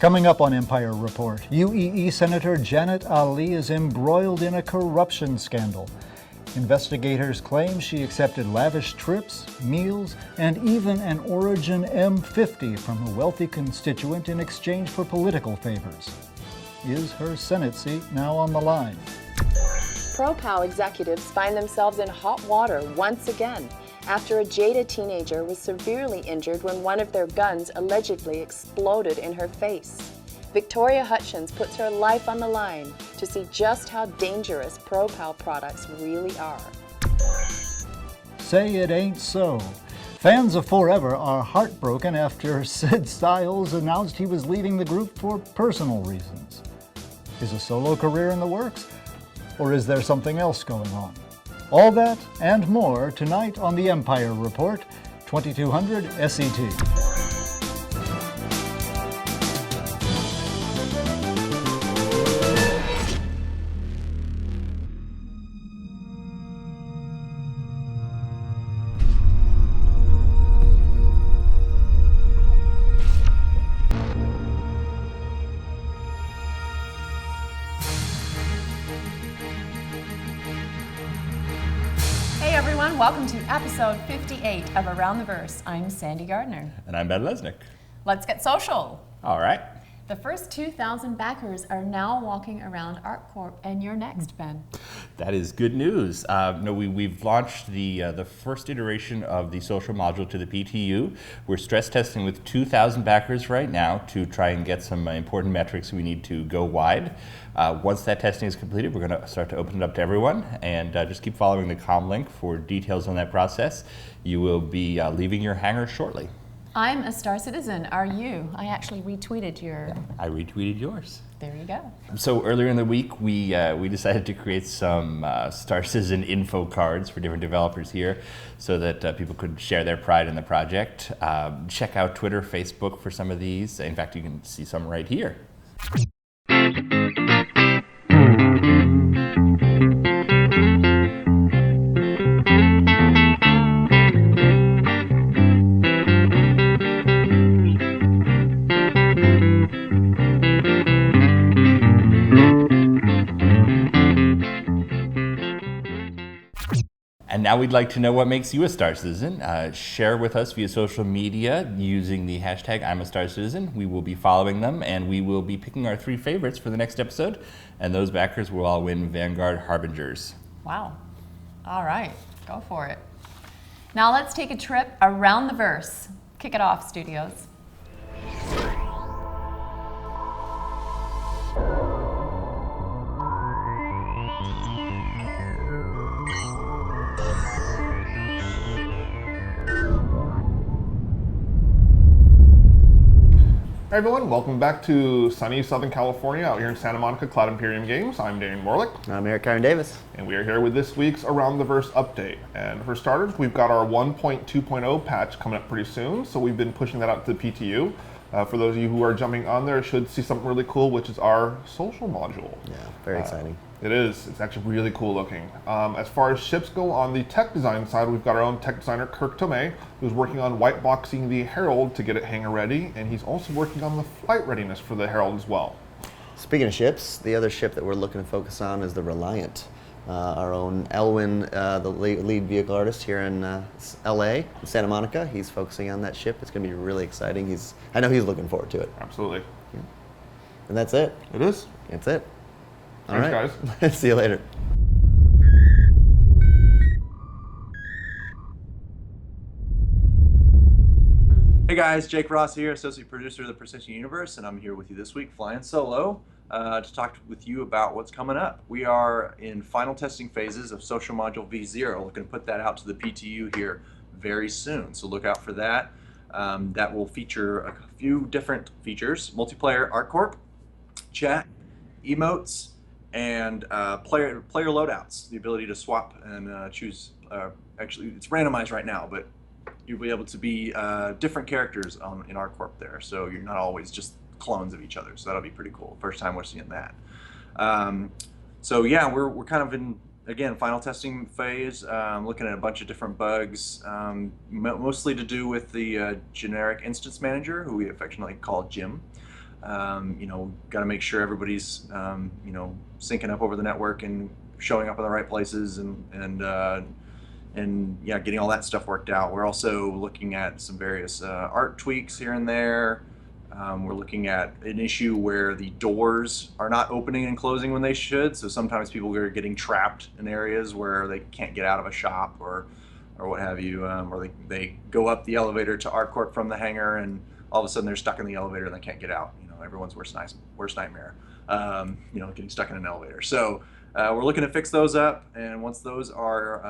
Coming up on Empire Report, UEE Senator Janet Ali is embroiled in a corruption scandal. Investigators claim she accepted lavish trips, meals, and even an Origin M50 from a wealthy constituent in exchange for political favors. Is her Senate seat now on the line? ProPal executives find themselves in hot water once again after a jaded teenager was severely injured when one of their guns allegedly exploded in her face. Victoria Hutchins puts her life on the line to see just how dangerous ProPal products really are. Say it ain't so. Fans of Forever are heartbroken after Sid Stiles announced he was leaving the group for personal reasons. Is a solo career in the works? Or is there something else going on? All that and more tonight on the Empire Report, 2200 SET. Welcome to episode 58 of Around the Verse. I'm Sandy Gardner. And I'm Ben Lesnick. Let's get social. All right. The first 2,000 backers are now walking around ArcCorp, and you're next, Ben. That is good news. We've launched the first iteration of the social module to the PTU. We're stress testing with 2,000 backers right now to try and get some important metrics we need to go wide. Once that testing is completed, we're going to start to open it up to everyone, and just keep following the comm link for details on that process. You will be leaving your hangar shortly. I'm a Star Citizen. Are you? I actually retweeted your... I retweeted yours. There you go. So earlier in the week, we decided to create some Star Citizen info cards for different developers here so that people could share their pride in the project. Check out Twitter, Facebook for some of these. In fact, you can see some right here. And now we'd like to know what makes you a Star Citizen. Share with us via social media using the hashtag I'm a Star Citizen. We will be following them, and we will be picking our 3 favorites for the next episode. And those backers will all win Vanguard Harbingers. Wow. All right. Go for it. Now let's take a trip around the verse. Kick it off, studios. Hey everyone, welcome back to sunny Southern California out here in Santa Monica Cloud Imperium Games. I'm Dane Morlick. I'm Eric Kyron Davis. And we are here with this week's Around the Verse update. And for starters, we've got our 1.2.0 patch coming up pretty soon, so we've been pushing that out to the PTU. For those of you who are jumping on there, should see something really cool, which is our social module. Yeah, very exciting. It is. It's actually really cool looking. As far as ships go, on the tech design side, we've got our own tech designer, Kirk Tomei, who's working on white boxing the Herald to get it hangar ready, and he's also working on the flight readiness for the Herald as well. Speaking of ships, the other ship that we're looking to focus on is the Reliant. Our own Elwin, the lead vehicle artist here in LA, Santa Monica, he's focusing on that ship. It's going to be really exciting. I know he's looking forward to it. Absolutely. Yeah. And that's it. It is. That's it. All right, guys. See you later. Hey guys, Jake Ross here, Associate Producer of the Precision Universe, and I'm here with you this week flying solo to talk with you about what's coming up. We are in final testing phases of Social Module V0. Looking to put that out to the PTU here very soon, so look out for that. That will feature a few different features: multiplayer ArcCorp, chat, emotes, and player loadouts. The ability to swap and choose. Actually, it's randomized right now, but you'll be able to be different characters in ArcCorp there, so you're not always just clones of each other. So that'll be pretty cool. First time we're seeing that. So yeah, we're kind of in, again, final testing phase, looking at a bunch of different bugs, mostly to do with the generic instance manager, who we affectionately call Jim. Got to make sure everybody's syncing up over the network and showing up in the right places and yeah, getting all that stuff worked out. We're also looking at some various art tweaks here and there. We're looking at an issue where the doors are not opening and closing when they should. So sometimes people are getting trapped in areas where they can't get out of a shop or what have you, or they go up the elevator to ArcCorp from the hangar and all of a sudden they're stuck in the elevator and they can't get out. Everyone's worst nightmare, getting stuck in an elevator. So we're looking to fix those up, and once those are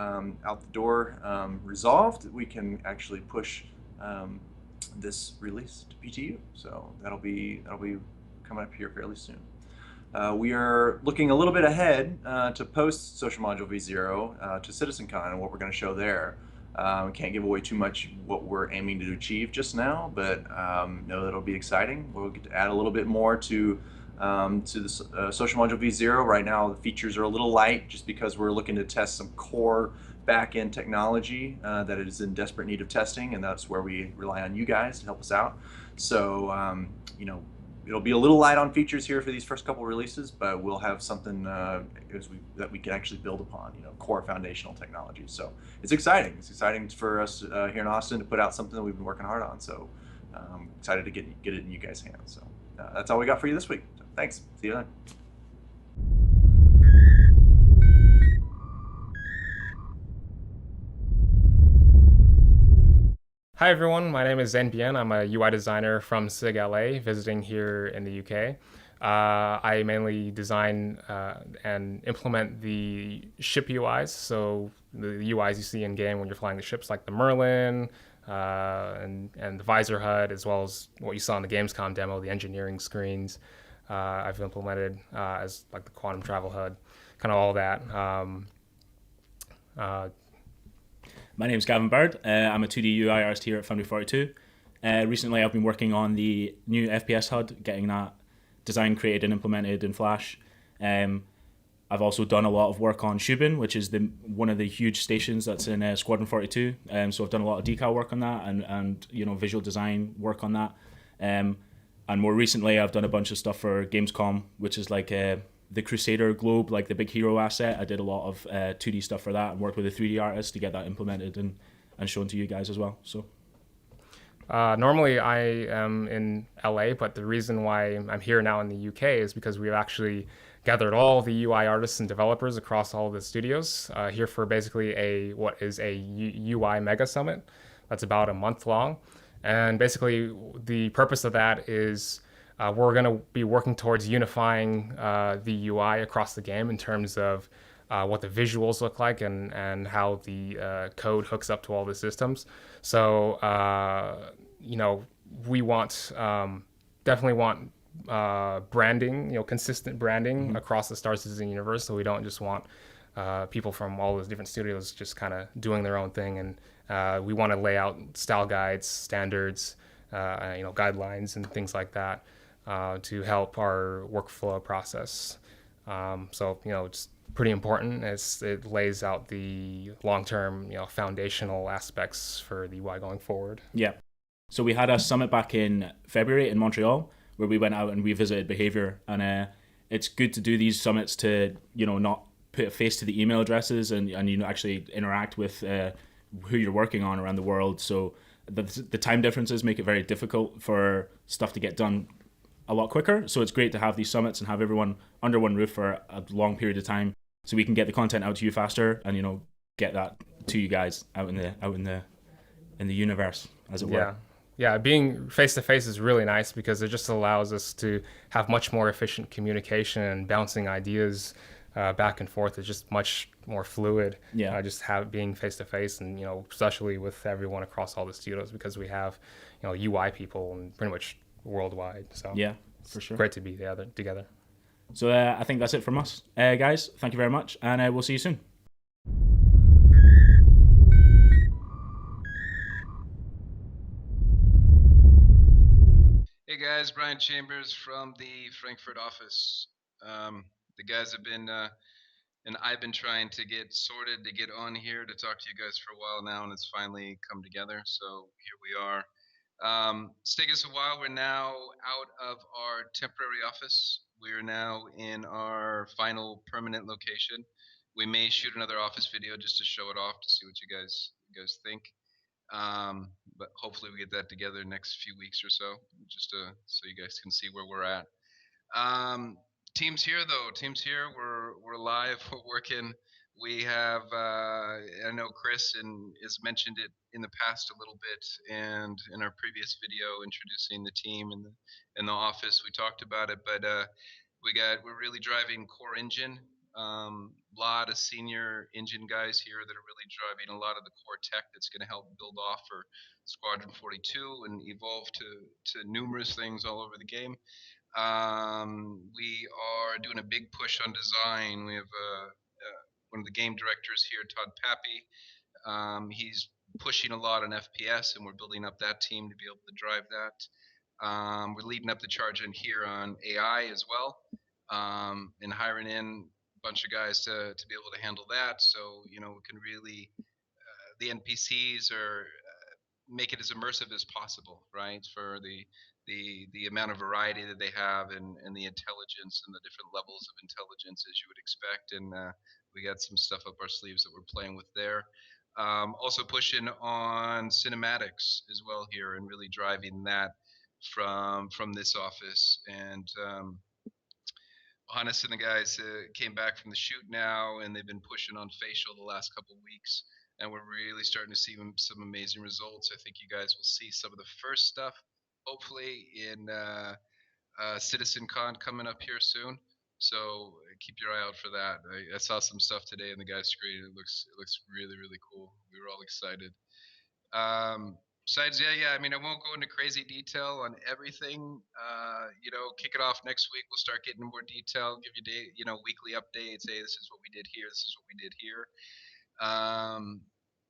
out the door resolved, we can actually push this release to PTU. So that'll be coming up here fairly soon. We are looking a little bit ahead to post Social Module V0 to CitizenCon and what we're going to show there. We can't give away too much what we're aiming to achieve just now, but know that it'll be exciting. We'll get to add a little bit more to the Social Module V0. Right now the features are a little light just because we're looking to test some core back-end technology that is in desperate need of testing, and that's where we rely on you guys to help us out. So it'll be a little light on features here for these first couple releases, but we'll have something that we can actually build upon, core foundational technology. So it's exciting. It's exciting for us here in Austin to put out something that we've been working hard on. So excited to get it in you guys' hands. So that's all we got for you this week. So, thanks. See you then. Hi everyone, my name is Ben. I'm a UI designer from SIG LA, visiting here in the UK. I mainly design and implement the ship UIs, so the UIs you see in game when you're flying the ships, like the Merlin and the visor HUD, as well as what you saw in the Gamescom demo, the engineering screens. I've implemented as like the quantum travel HUD, kind of all that. My name is Gavin Bird. I'm a 2D UI artist here at Foundry 42. Recently, I've been working on the new FPS HUD, getting that design created and implemented in Flash. I've also done a lot of work on Shubin, which is one of the huge stations that's in Squadron 42. So I've done a lot of decal work on that and visual design work on that. And more recently, I've done a bunch of stuff for Gamescom, which is like the Crusader globe, like the big hero asset. I did a lot of 2D stuff for that and worked with a 3D artist to get that implemented and shown to you guys as well. So normally I am in LA, but the reason why I'm here now in the UK is because we've actually gathered all the UI artists and developers across all the studios here for basically what is a UI Mega Summit that's about a month long. And basically the purpose of that is we're going to be working towards unifying the UI across the game in terms of what the visuals look like and how the code hooks up to all the systems. So, we definitely want branding, consistent branding across the Star Citizen universe. So we don't just want people from all those different studios just kind of doing their own thing. And we want to lay out style guides, standards, guidelines and things like that. To help our workflow process. It's pretty important as it lays out the long-term, foundational aspects for the UI going forward. Yeah. So we had a summit back in February in Montreal where we went out and we visited behavior. And it's good to do these summits to, not put a face to the email addresses and actually interact with who you're working on around the world. So the time differences make it very difficult for stuff to get done a lot quicker. So it's great to have these summits and have everyone under one roof for a long period of time so we can get the content out to you faster and get that to you guys out in the universe, as it were. Yeah, being face to face is really nice because it just allows us to have much more efficient communication and bouncing ideas back and forth. It's just much more fluid. Yeah. Just being face to face and especially with everyone across all the studios because we have UI people and pretty much worldwide. So yeah, for sure. Great to be together. So I think that's it from us. Guys, thank you very much, and we'll see you soon. Hey guys, Brian Chambers from the Frankfurt office. The guys have been, and I've been trying to get sorted to get on here to talk to you guys for a while now, and it's finally come together. So here we are. It's taken us a while. We're now out of our temporary office. We are now in our final permanent location. We may shoot another office video just to show it off to see what you guys think. But hopefully we get that together next few weeks or so, just so you guys can see where we're at. Um, Teams here though. Teams here. We're live. We're working. We have. I know Chris has mentioned it in the past a little bit, and in our previous video introducing the team in the office, we talked about it. But we're really driving core engine. Lot of senior engine guys here that are really driving a lot of the core tech that's going to help build off for Squadron 42 and evolve to numerous things all over the game. We are doing a big push on design. We have one of the game directors here, Todd Pappy. He's pushing a lot on FPS, and we're building up that team to be able to drive that. We're leading up the charge in here on AI as well, and hiring in a bunch of guys to be able to handle that. So we can really the NPCs are make it as immersive as possible, right? For the amount of variety that they have and the intelligence and the different levels of intelligence as you would expect. And we got some stuff up our sleeves that we're playing with there. Also pushing on cinematics as well here and really driving that from this office. And Hannes and the guys came back from the shoot now, and they've been pushing on facial the last couple of weeks, and we're really starting to see some amazing results. I think you guys will see some of the first stuff, hopefully, in CitizenCon coming up here soon. So keep your eye out for that. I saw some stuff today in the guy's screen. It looks really really cool. We were all excited. Besides, yeah. I mean, I won't go into crazy detail on everything. Kick it off next week. We'll start getting more detail. Give you weekly updates. Hey, this is what we did here. This is what we did here.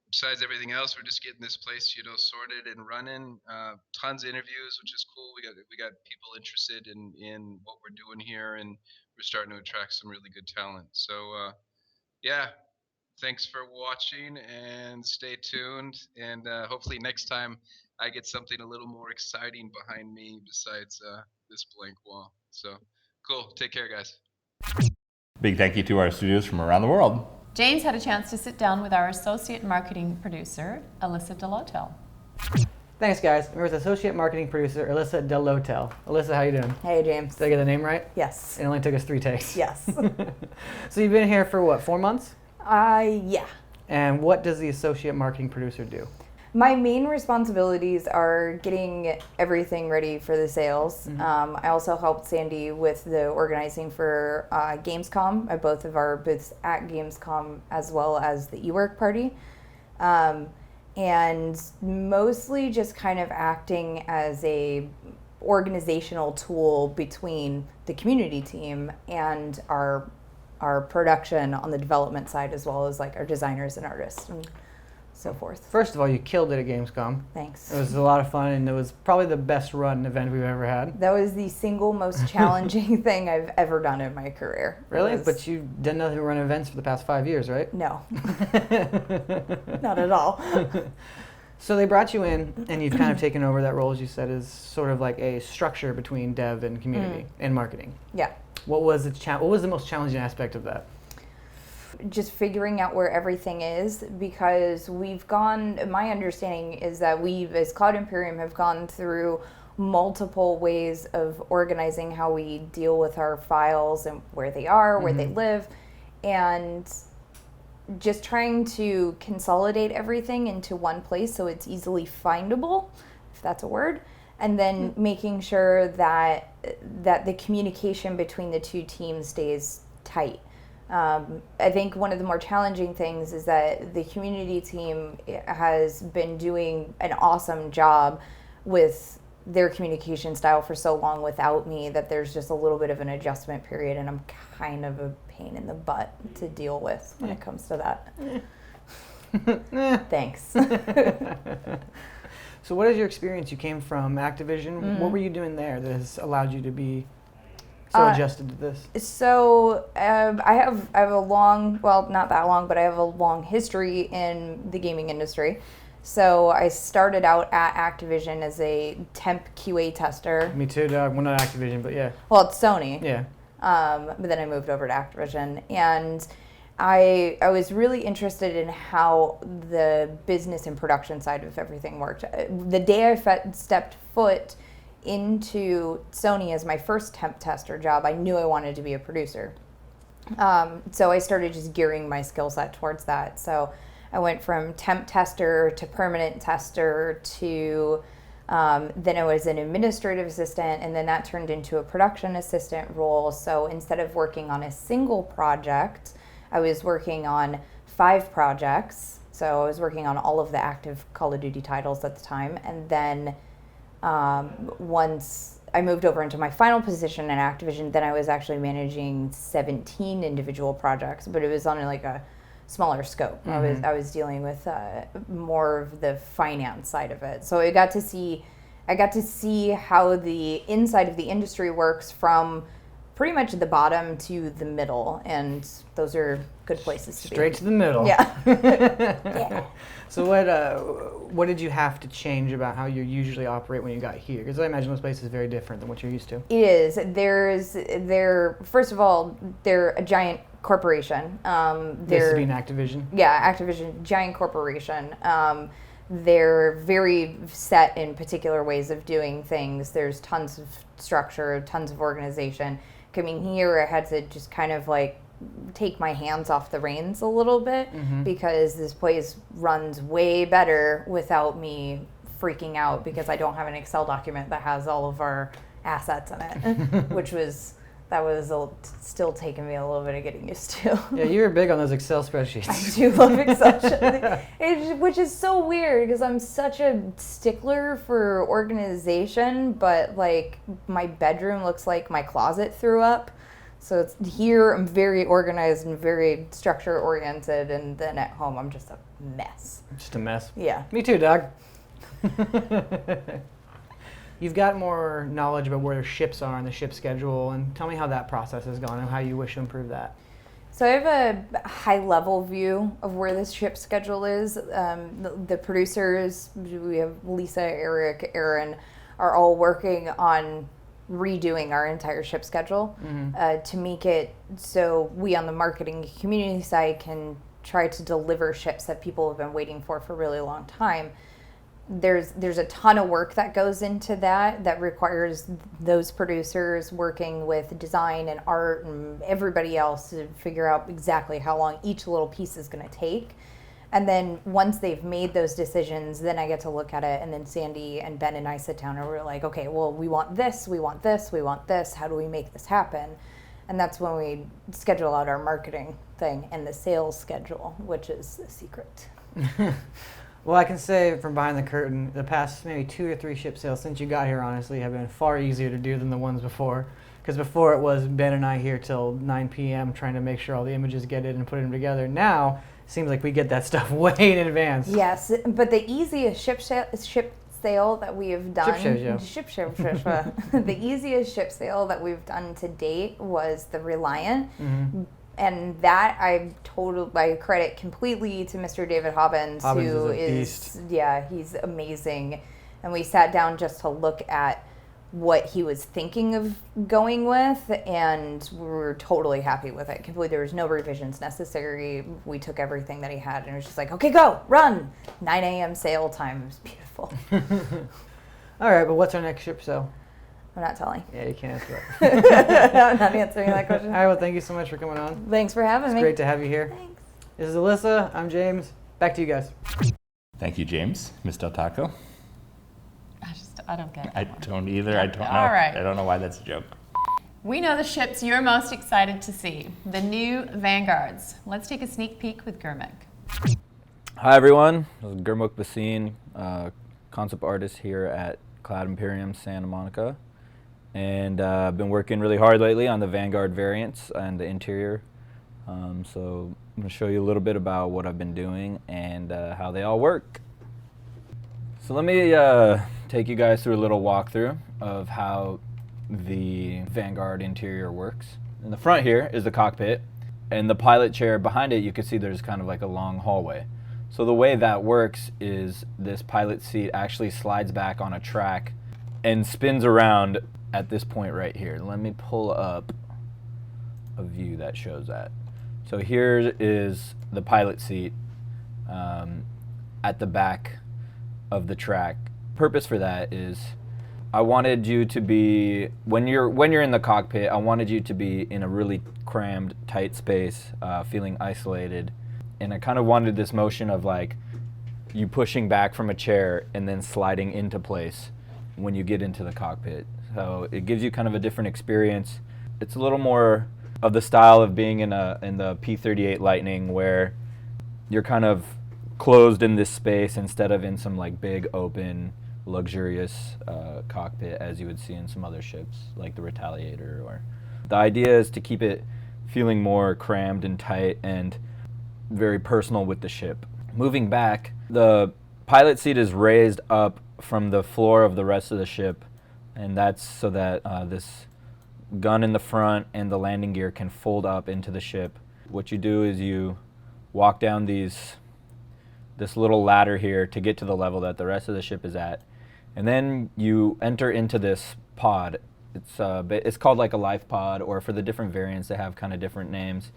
Besides everything else, we're just getting this place, sorted and running. Tons of interviews, which is cool. We got people interested in what we're doing here, and we're starting to attract some really good talent. So, yeah. Thanks for watching and stay tuned. And hopefully next time I get something a little more exciting behind me besides this blank wall. So cool. Take care, guys. Big thank you to our studios from around the world. James had a chance to sit down with our associate marketing producer, Alyssa Delhotal. Thanks, guys. We're with associate marketing producer, Alyssa Delhotal. Alyssa, how you doing? Hey, James. Did I get the name right? Yes. It only took us 3 takes. Yes. So you've been here for what, 4 months? Yeah. And what does the associate marketing producer do? My main responsibilities are getting everything ready for the sales. Mm-hmm. I also helped Sandi with the organizing for Gamescom at both of our booths at Gamescom, as well as the eWork party. And mostly just kind of acting as a organizational tool between the community team and our production on the development side, as well as like our designers and artists and so forth. First of all, you killed it at Gamescom. Thanks. It was a lot of fun, and it was probably the best run event we've ever had. That was the single most challenging thing I've ever done in my career. Really? But you done nothing but run events for the past 5 years, right? No. Not at all. So they brought you in, and you've kind of taken over that role, as you said, as sort of like a structure between dev and community and marketing. Yeah. What was the most challenging aspect of that? Just figuring out where everything is, because my understanding is that we, as Cloud Imperium, have gone through multiple ways of organizing how we deal with our files and where they are, where they live, and just trying to consolidate everything into one place so it's easily findable, if that's a word, and then making sure that the communication between the two teams stays tight. I think one of the more challenging things is that the community team has been doing an awesome job with their communication style for so long without me that there's just a little bit of an adjustment period, and I'm kind of a pain in the butt to deal with when it comes to that. Thanks. So what is your experience? You came from Activision. What were you doing there that has allowed you to be so adjusted to this? So I have a long, well, not that long, but I have a long history in the gaming industry. So I started out at Activision as a temp QA tester. Me too, dog. Well, not Activision, but yeah. Well, it's Sony. Yeah. But then I moved over to Activision, and I was really interested in how the business and production side of everything worked. The day I stepped foot into Sony as my first temp tester job, I knew I wanted to be a producer. So I started just gearing my skill set towards that. So I went from temp tester to permanent tester to then I was an administrative assistant, and then that turned into a production assistant role. So instead of working on a single project, I was working on 5 projects. So I was working on all of the active Call of Duty titles at the time. And then once I moved over into my final position at Activision, then I was actually managing 17 individual projects, but it was on like a smaller scope. I was dealing with more of the finance side of it. So I got to see how the inside of the industry works from pretty much the bottom to the middle, and those are good places to be. Straight to the middle. Yeah. Yeah. So what did you have to change about how you usually operate when you got here? Because I imagine this place is very different than what you're used to. It is. First of all, they're a giant corporation. This is being Activision? Yeah, Activision, giant corporation. They're very set in particular ways of doing things. There's tons of structure, tons of organization. Coming here, I had to just kind of like take my hands off the reins a little bit because this place runs way better without me freaking out because I don't have an Excel document that has all of our assets in it, that was still taking me a little bit of getting used to. Yeah, you were big on those Excel spreadsheets. I do love Excel, which is so weird because I'm such a stickler for organization, but like my bedroom looks like my closet threw up. So here I'm very organized and very structure oriented, and then at home I'm just a mess. Just a mess? Yeah. Me too, Doug. You've got more knowledge about where ships are and the ship schedule, and tell me how that process has gone and how you wish to improve that. So I have a high-level view of where this ship schedule is. The producers, we have Lisa, Eric, Aaron, are all working on redoing our entire ship schedule to make it so we on the marketing community side can try to deliver ships that people have been waiting for a really long time. There's a ton of work that goes into that requires those producers working with design and art and everybody else to figure out exactly how long each little piece is going to take. And then once they've made those decisions, then I get to look at it, and then Sandi and Ben and I sit down and we're like, okay, well, we want this, we want this, we want this. How do we make this happen? And that's when we schedule out our marketing thing and the sales schedule, which is a secret. Well, I can say from behind the curtain, the past maybe 2 or 3 ship sales since you got here, honestly, have been far easier to do than the ones before. Because before it was Ben and I here till 9 p.m. trying to make sure all the images get in and put them together. Now, it seems like we get that stuff way in advance. Yes, but the easiest ship sale that we have done... The easiest ship sale that we've done to date was the Reliant. And that I credit completely to Mr. David Hobbins, who is he's amazing. And we sat down just to look at what he was thinking of going with, and we were totally happy with it. Completely, there was no revisions necessary. We took everything that he had, and it was just like, okay, go, run. 9 a.m. sale time. It was beautiful. All right, but what's our next ship sale? I'm not telling. Yeah, you can't answer that. I'm not answering that question. All right, well, thank you so much for coming on. Thanks for having me. It's great to have you here. Thanks. This is Alyssa. I'm James. Back to you guys. Thank you, James. Ms. Del Taco? I don't get it. I don't either. I don't know. All right. I don't know why that's a joke. We know the ships you're most excited to see, the new Vanguards. Let's take a sneak peek with Gurmukh. Hi, everyone. This is Gurmukh Bhasin, concept artist here at Cloud Imperium Santa Monica. And I've been working really hard lately on the Vanguard variants and the interior. So I'm going to show you a little bit about what I've been doing and how they all work. So let me take you guys through a little walkthrough of how the Vanguard interior works. In the front here is the cockpit, and the pilot chair behind it, you can see there's kind of like a long hallway. So the way that works is this pilot seat actually slides back on a track and spins around at this point right here. Let me pull up a view that shows that. So here is the pilot seat at the back of the track. Purpose for that is I wanted you to be, when you're in the cockpit, I wanted you to be in a really crammed, tight space, feeling isolated. And I kind of wanted this motion of like you pushing back from a chair and then sliding into place when you get into the cockpit. So it gives you kind of a different experience. It's a little more of the style of being in the P-38 Lightning, where you're kind of closed in this space instead of in some like big open luxurious cockpit as you would see in some other ships like the Retaliator. Or the idea is to keep it feeling more crammed and tight and very personal with the ship. Moving back, the pilot seat is raised up from the floor of the rest of the ship, and that's so that this gun in the front and the landing gear can fold up into the ship. What you do is you walk down this little ladder here to get to the level that the rest of the ship is at, and then you enter into this pod. It's called like a life pod, or for the different variants they have kind of different names.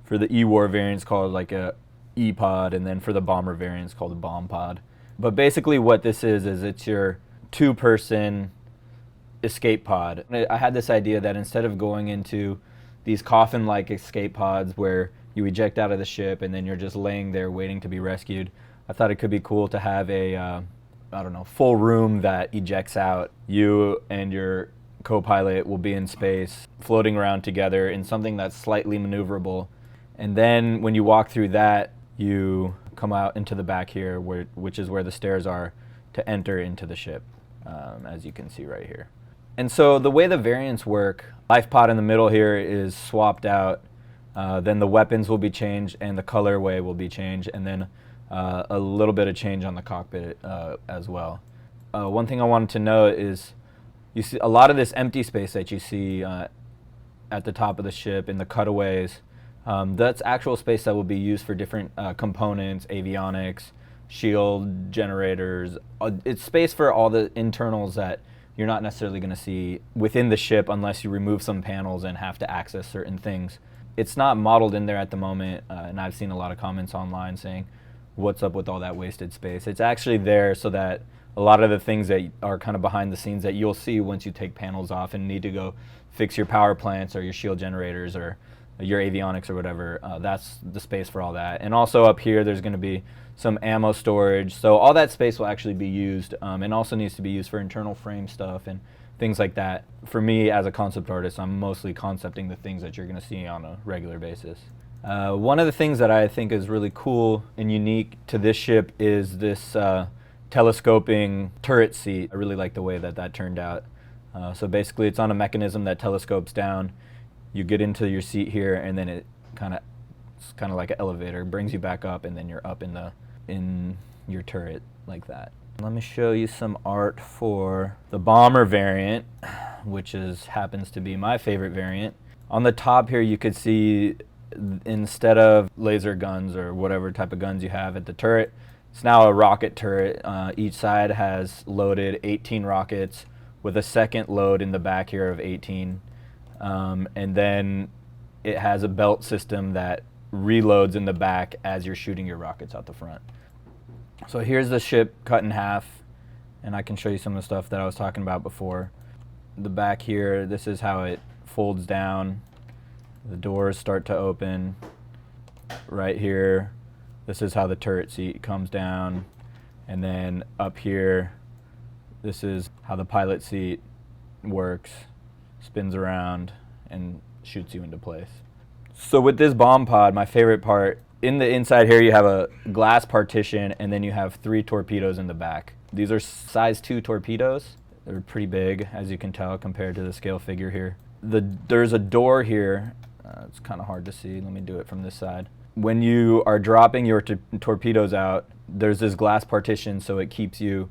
For the E-War variants called like a E-pod, and then for the bomber variants called a bomb pod. But basically what this is it's your two-person escape pod. I had this idea that instead of going into these coffin-like escape pods where you eject out of the ship and then you're just laying there waiting to be rescued, I thought it could be cool to have a, full room that ejects out. You and your co-pilot will be in space, floating around together in something that's slightly maneuverable. And then when you walk through that, you come out into the back here, which is where the stairs are to enter into the ship, as you can see right here. And so the way the variants work, life pod in the middle here is swapped out, then the weapons will be changed and the colorway will be changed, and then a little bit of change on the cockpit as well. One thing I wanted to note is you see a lot of this empty space that you see at the top of the ship in the cutaways. That's actual space that will be used for different components, avionics, shield generators. It's space for all the internals that you're not necessarily going to see within the ship unless you remove some panels and have to access certain things. It's not modeled in there at the moment, and I've seen a lot of comments online saying, what's up with all that wasted space? It's actually there so that a lot of the things that are kind of behind the scenes that you'll see once you take panels off and need to go fix your power plants or your shield generators or your avionics or whatever, that's the space for all that. And also up here there's going to be some ammo storage, so all that space will actually be used, and also needs to be used for internal frame stuff and things like that. For me as a concept artist, I'm mostly concepting the things that you're going to see on a regular basis. One of the things that I think is really cool and unique to this ship is this telescoping turret seat. I really like the way that turned out. So basically it's on a mechanism that telescopes down. You get into your seat here, and then it's kind of like an elevator, brings you back up, and then you're up in your turret like that. Let me show you some art for the bomber variant, which happens to be my favorite variant. On the top here you could see, instead of laser guns or whatever type of guns you have at the turret, it's now a rocket turret. Each side has loaded 18 rockets with a second load in the back here of 18. And then it has a belt system that reloads in the back as you're shooting your rockets out the front. So here's the ship cut in half, and I can show you some of the stuff that I was talking about before. The back here, this is how it folds down. The doors start to open. Right here, this is how the turret seat comes down. And then up here, this is how the pilot seat works. Spins around and shoots you into place. So with this bomb pod, my favorite part, in the inside here you have a glass partition, and then you have 3 torpedoes in the back. These are size 2 torpedoes. They're pretty big, as you can tell, compared to the scale figure here. There's a door here. It's kind of hard to see. Let me do it from this side. When you are dropping your torpedoes out, there's this glass partition, so it keeps you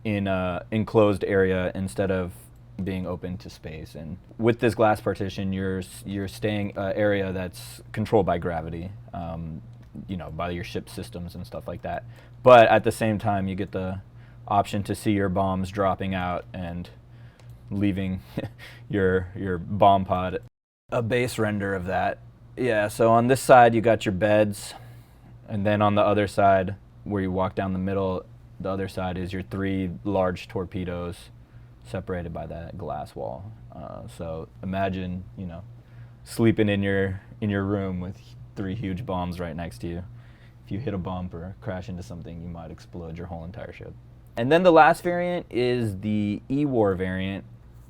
in an enclosed area instead of being open to space. And with this glass partition, you're staying area that's controlled by gravity. by your ship systems and stuff like that. But at the same time, you get the option to see your bombs dropping out and leaving your bomb pod. A base render of that. Yeah, so on this side you got your beds, and then on the other side, where you walk down the middle, the other side is your 3 large torpedoes separated by that glass wall. So imagine, sleeping in your room with 3 huge bombs right next to you. If you hit a bump or crash into something, you might explode your whole entire ship. And then the last variant is the E-War variant.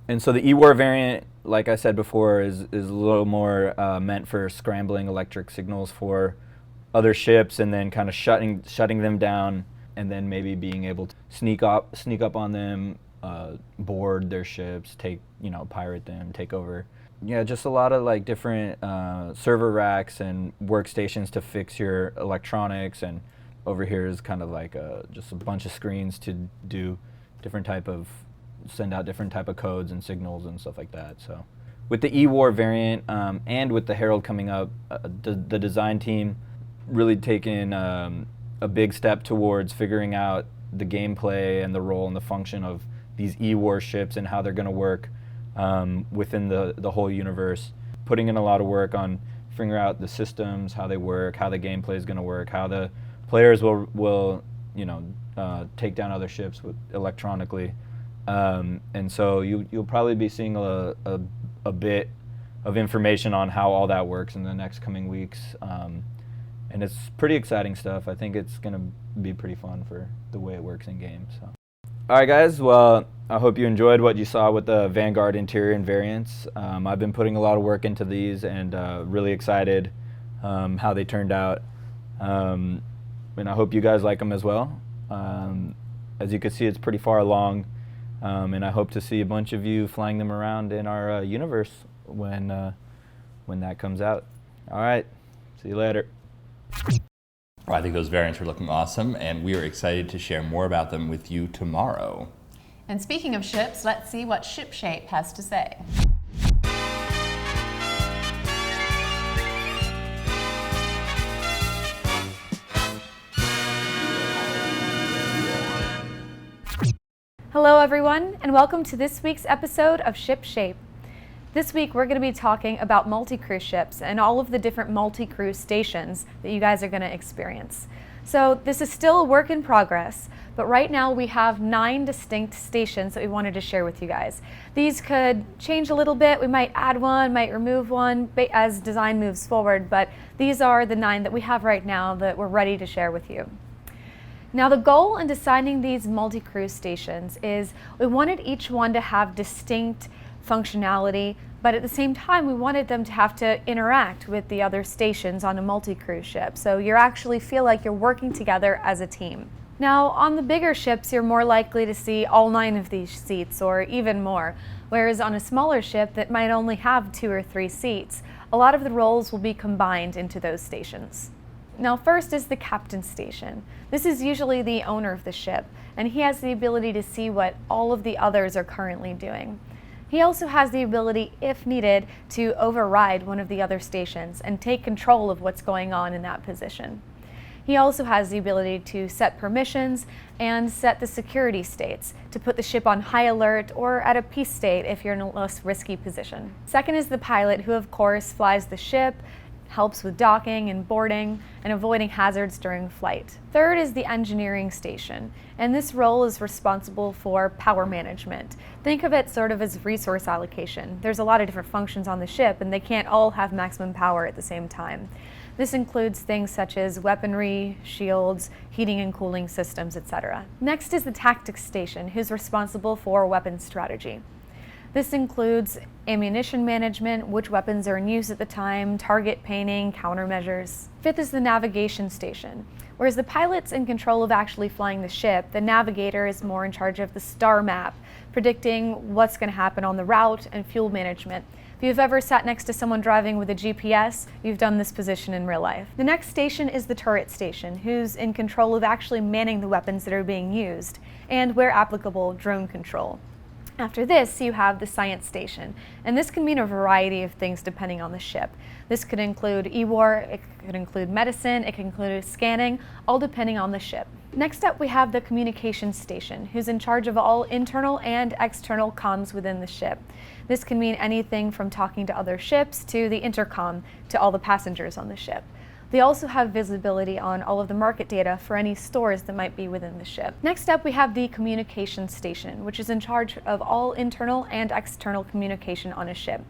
And so the E-War variant, like I said before, is a little more meant for scrambling electric signals for other ships, and then kind of shutting them down, and then maybe being able to sneak up on them, board their ships, pirate them, take over. Yeah, just a lot of like different server racks and workstations to fix your electronics, and over here is kind of like just a bunch of screens to do send out different type of codes and signals and stuff like that. So with the E-War variant and with the Herald coming up, the design team really taken a big step towards figuring out the gameplay and the role and the function of these E-War ships and how they're going to work within the whole universe, putting in a lot of work on figuring out the systems, how they work, how the gameplay is going to work, how the players will take down other ships electronically. And so you'll probably be seeing a bit of information on how all that works in the next coming weeks. And it's pretty exciting stuff. I think it's going to be pretty fun for the way it works in game. So. All right, guys. Well, I hope you enjoyed what you saw with the Vanguard interior and variants. I've been putting a lot of work into these, and really excited how they turned out. And I hope you guys like them as well. As you can see, it's pretty far along. And I hope to see a bunch of you flying them around in our universe when that comes out. All right, see you later. Well, I think those variants are looking awesome, and we are excited to share more about them with you tomorrow. And speaking of ships, let's see what ShipShape has to say. Hello everyone, and welcome to this week's episode of ShipShape. This week we're going to be talking about multi-crew ships and all of the different multi-crew stations that you guys are going to experience. So this is still a work in progress, but right now we have 9 distinct stations that we wanted to share with you guys. These could change a little bit. We might add one, might remove one as design moves forward, but these are the 9 that we have right now that we're ready to share with you. Now the goal in designing these multi-crew stations is we wanted each one to have distinct functionality, but at the same time we wanted them to have to interact with the other stations on a multi-crew ship, so you actually feel like you're working together as a team. Now on the bigger ships you're more likely to see all 9 of these seats or even more, whereas on a smaller ship that might only have 2 or 3 seats, a lot of the roles will be combined into those stations. Now first is the captain station. This is usually the owner of the ship, and he has the ability to see what all of the others are currently doing. He also has the ability, if needed, to override one of the other stations and take control of what's going on in that position. He also has the ability to set permissions and set the security states to put the ship on high alert or at a peace state if you're in a less risky position. Second is the pilot, who of course flies the ship, helps with docking and boarding, and avoiding hazards during flight. Third is the engineering station, and this role is responsible for power management. Think of it sort of as resource allocation. There's a lot of different functions on the ship, and they can't all have maximum power at the same time. This includes things such as weaponry, shields, heating and cooling systems, etc. Next is the tactics station, who's responsible for weapon strategy. This includes ammunition management, which weapons are in use at the time, target painting, countermeasures. Fifth is the navigation station. Whereas the pilot's in control of actually flying the ship, the navigator is more in charge of the star map, predicting what's going to happen on the route and fuel management. If you've ever sat next to someone driving with a GPS, you've done this position in real life. The next station is the turret station, who's in control of actually manning the weapons that are being used, and where applicable, drone control. After this, you have the science station, and this can mean a variety of things depending on the ship. This could include e-war, it could include medicine, it can include scanning, all depending on the ship. Next up, we have the communications station, who's in charge of all internal and external comms within the ship. This can mean anything from talking to other ships to the intercom to all the passengers on the ship. They also have visibility on all of the market data for any stores that might be within the ship. Next up, we have the communications station, which is in charge of all internal and external communication on a ship.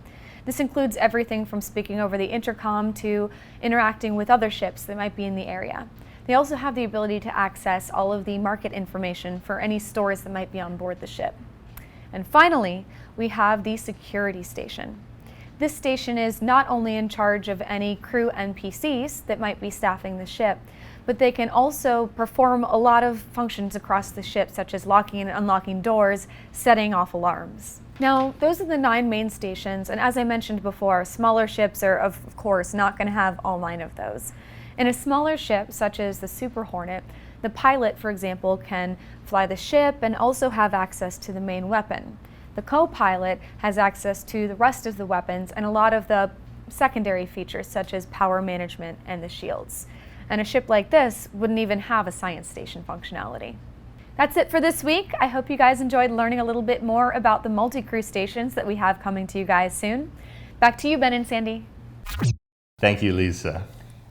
This includes everything from speaking over the intercom to interacting with other ships that might be in the area. They also have the ability to access all of the market information for any stores that might be on board the ship. And finally, we have the security station. This station is not only in charge of any crew NPCs that might be staffing the ship, but they can also perform a lot of functions across the ship, such as locking and unlocking doors, setting off alarms. Now, those are the 9 main stations, and as I mentioned before, smaller ships are, of course, not going to have all 9 of those. In a smaller ship, such as the Super Hornet, the pilot, for example, can fly the ship and also have access to the main weapon. The co-pilot has access to the rest of the weapons and a lot of the secondary features such as power management and the shields. And a ship like this wouldn't even have a science station functionality. That's it for this week. I hope you guys enjoyed learning a little bit more about the multi-crew stations that we have coming to you guys soon. Back to you, Ben and Sandy. Thank you, Lisa.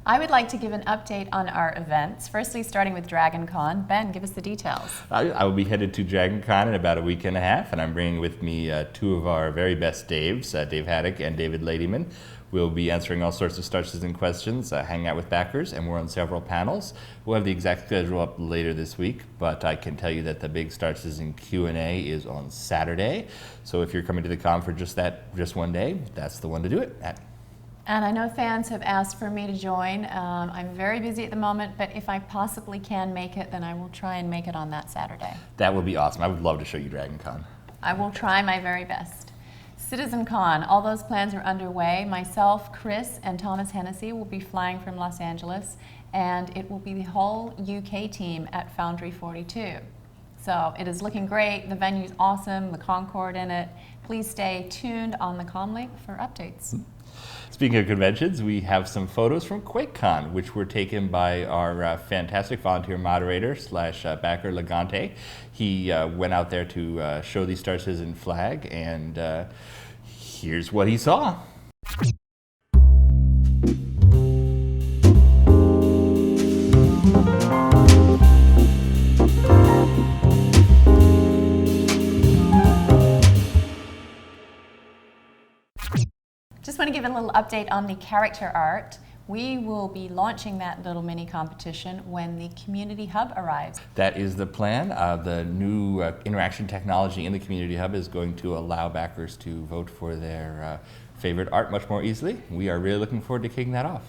I would like to give an update on our events. Firstly, starting with Dragon Con. Ben, give us the details. I will be headed to Dragon Con in about a week and a half, and I'm bringing with me 2 of our very best Daves, Dave Haddock and David Ladyman. We'll be answering all sorts of Star Citizen questions, hanging out with backers, and we're on several panels. We'll have the exact schedule up later this week, but I can tell you that the big Star Citizen Q&A is on Saturday. So if you're coming to the con for just one day, that's the one to do it at. And I know fans have asked for me to join. I'm very busy at the moment, but if I possibly can make it, then I will try and make it on that Saturday. That would be awesome. I would love to show you Dragon Con. I will try my very best. Citizen Con, all those plans are underway. Myself, Chris, and Thomas Hennessy will be flying from Los Angeles, and it will be the whole UK team at Foundry 42. So it is looking great. The venue's awesome, the Concorde in it. Please stay tuned on the comlink for updates. Speaking of conventions, we have some photos from QuakeCon, which were taken by our fantastic volunteer moderator / backer Legante. He went out there to show the Star Citizen flag, and here's what he saw. Just want to give a little update on the character art. We will be launching that little mini competition when the Community Hub arrives. That is the plan. The new interaction technology in the Community Hub is going to allow backers to vote for their favorite art much more easily. We are really looking forward to kicking that off.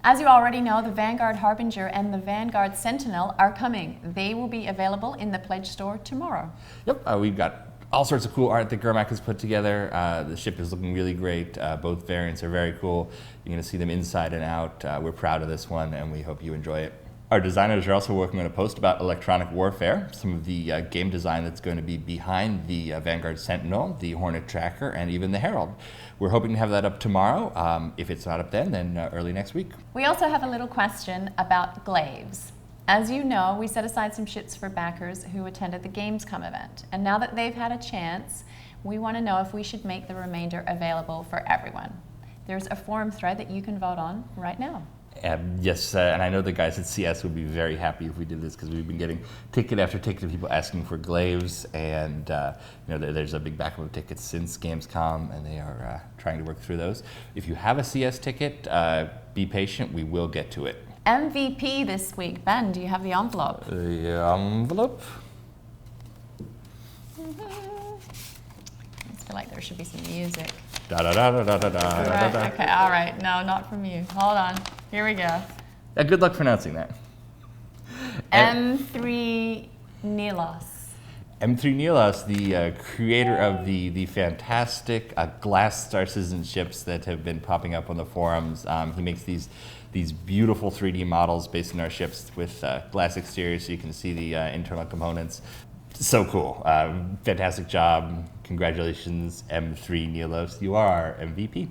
As you already know, the Vanguard Harbinger and the Vanguard Sentinel are coming. They will be available in the Pledge Store tomorrow. Yep, we've got all sorts of cool art that Gurmukh has put together. The ship is looking really great. Both variants are very cool. You're going to see them inside and out. We're proud of this one, and we hope you enjoy it. Our designers are also working on a post about electronic warfare, some of the game design that's going to be behind the Vanguard Sentinel, the Hornet Tracker, and even the Herald. We're hoping to have that up tomorrow. If it's not up then early next week. We also have a little question about glaives. As you know, we set aside some ships for backers who attended the Gamescom event. And now that they've had a chance, we want to know if we should make the remainder available for everyone. There's a forum thread that you can vote on right now. Yes, and I know the guys at CS would be very happy if we did this because we've been getting ticket after ticket of people asking for glaives, and there's a big backlog of tickets since Gamescom, and they are trying to work through those. If you have a CS ticket, be patient, we will get to it. MVP this week. Ben, do you have the envelope? The envelope? I feel like there should be some music. Da da da da da da da. Right, okay, all right. No, not from you. Hold on. Here we go. Good luck pronouncing that. M3 Nilos. M3 Nilos, the creator of the fantastic glass Star Citizen ships that have been popping up on the forums. He makes these beautiful 3D models based on our ships with glass exteriors so you can see the internal components. So cool. Fantastic job. Congratulations, M3 Nielos. You are MVP.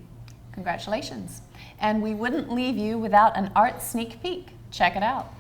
Congratulations. And we wouldn't leave you without an art sneak peek. Check it out.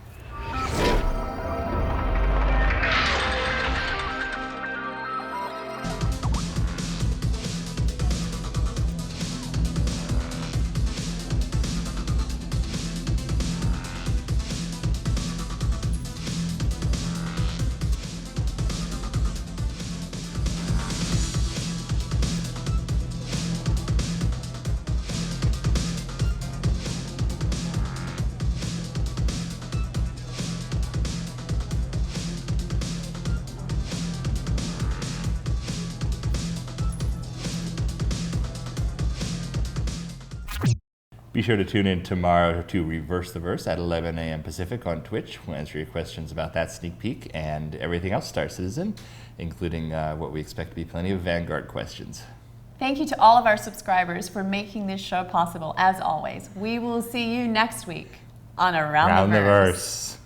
Be sure to tune in tomorrow to Reverse the Verse at 11 a.m. Pacific on Twitch. We'll answer your questions about that sneak peek and everything else Star Citizen, including what we expect to be plenty of Vanguard questions. Thank you to all of our subscribers for making this show possible, as always. We will see you next week on Around the Verse.